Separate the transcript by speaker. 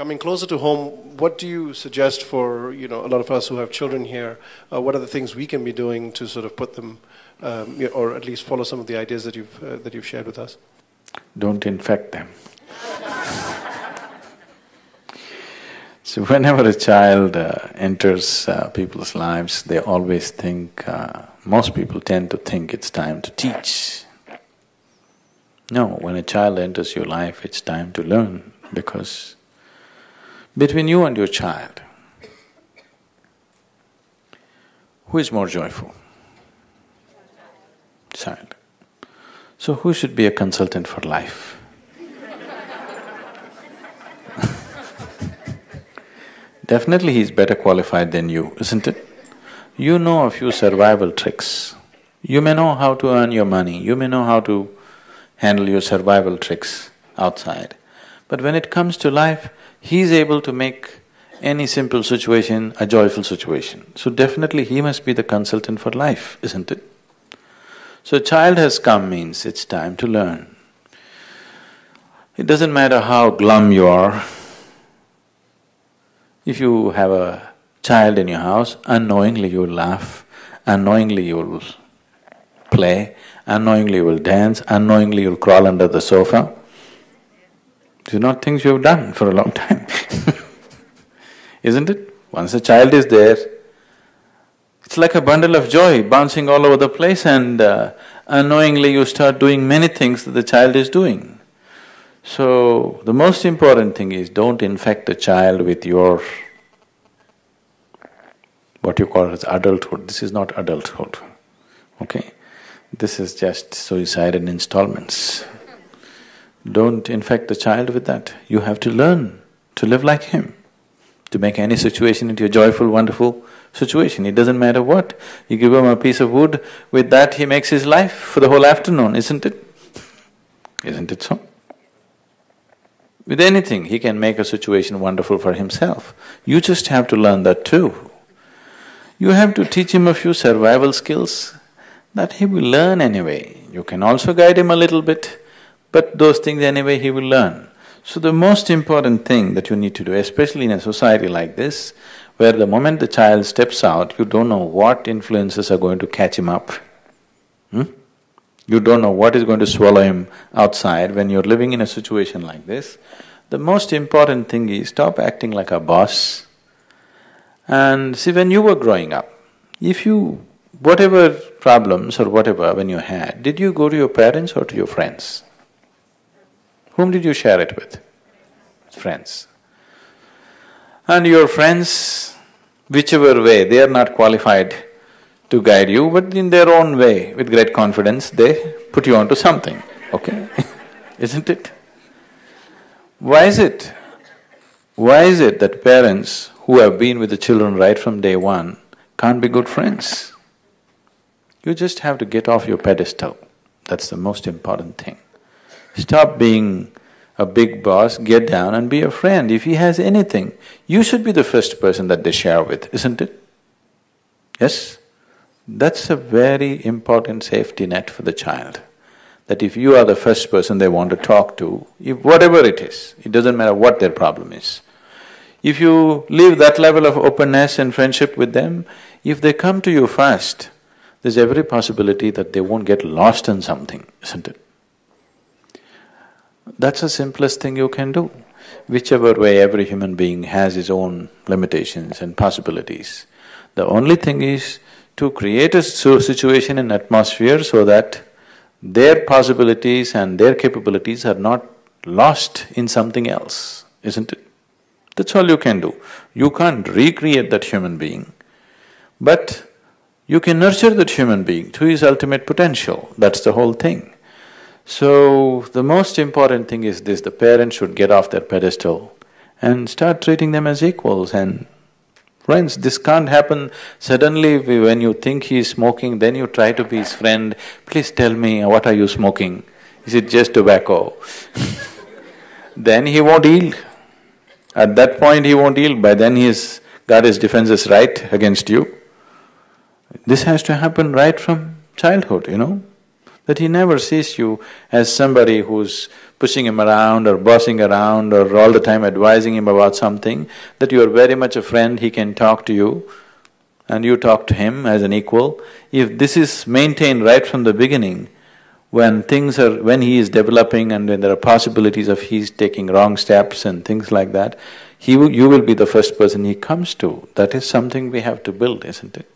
Speaker 1: Coming closer to home, what do you suggest for a lot of us who have children here? What are the things we can be doing to sort of put them, or at least follow some of the ideas that you've shared with us?
Speaker 2: Don't infect them. So whenever a child enters people's lives, they always think, most people tend to think it's time to teach. No, when a child enters your life, it's time to learn, because between you and your child, who is more joyful? Child. So who should be a consultant for life? Definitely he's better qualified than you, isn't it? You know a few survival tricks. You may know how to earn your money, you may know how to handle your survival tricks outside. But when it comes to life, he's able to make any simple situation a joyful situation. So definitely he must be the consultant for life, isn't it? So child has come means it's time to learn. It doesn't matter how glum you are. If you have a child in your house, unknowingly you will laugh, unknowingly you will play, unknowingly you will dance, unknowingly you will crawl under the sofa. These are not things you have done for a long time isn't it? Once a child is there, it's like a bundle of joy bouncing all over the place, and unknowingly you start doing many things that the child is doing. So, the most important thing is don't infect the child with your what you call as adulthood. This is not adulthood, okay? This is just suicide in installments. Don't infect the child with that. You have to learn to live like him, to make any situation into a joyful, wonderful situation. It doesn't matter what. You give him a piece of wood, with that he makes his life for the whole afternoon, isn't it? Isn't it so? With anything, he can make a situation wonderful for himself. You just have to learn that too. You have to teach him a few survival skills that he will learn anyway. You can also guide him a little bit, but those things anyway he will learn. So the most important thing that you need to do, especially in a society like this, where the moment the child steps out, you don't know what influences are going to catch him up. You don't know what is going to swallow him outside. When you're living in a situation like this, the most important thing is stop acting like a boss. And see, when you were growing up, if you… whatever problems or whatever when you had, did you go to your parents or to your friends? Whom did you share it with? Friends. And your friends, whichever way, they are not qualified to guide you, but in their own way, with great confidence, they put you onto something, okay? Isn't it? Why is it? Why is it that parents who have been with the children right from day one can't be good friends? You just have to get off your pedestal. That's the most important thing. Stop being a big boss, get down and be a friend. If he has anything, you should be the first person that they share with, isn't it? Yes? That's a very important safety net for the child. That if you are the first person they want to talk to, if whatever it is, it doesn't matter what their problem is. If you leave that level of openness and friendship with them, if they come to you first, there's every possibility that they won't get lost in something, isn't it? That's the simplest thing you can do. Whichever way, every human being has his own limitations and possibilities. The only thing is to create a situation and atmosphere so that their possibilities and their capabilities are not lost in something else, isn't it? That's all you can do. You can't recreate that human being, but you can nurture that human being to his ultimate potential. That's the whole thing. So, the most important thing is this: the parents should get off their pedestal and start treating them as equals. And friends, this can't happen suddenly. When you think he is smoking, then you try to be his friend. Please tell me, what are you smoking? Is it just tobacco? Then he won't yield. At that point he won't yield, by then he's got his defenses right against you. This has to happen right from childhood, that he never sees you as somebody who's pushing him around or bossing around or all the time advising him about something, that you are very much a friend, he can talk to you and you talk to him as an equal. If this is maintained right from the beginning, when he is developing and when there are possibilities of he's taking wrong steps and things like that, you will be the first person he comes to. That is something we have to build, isn't it?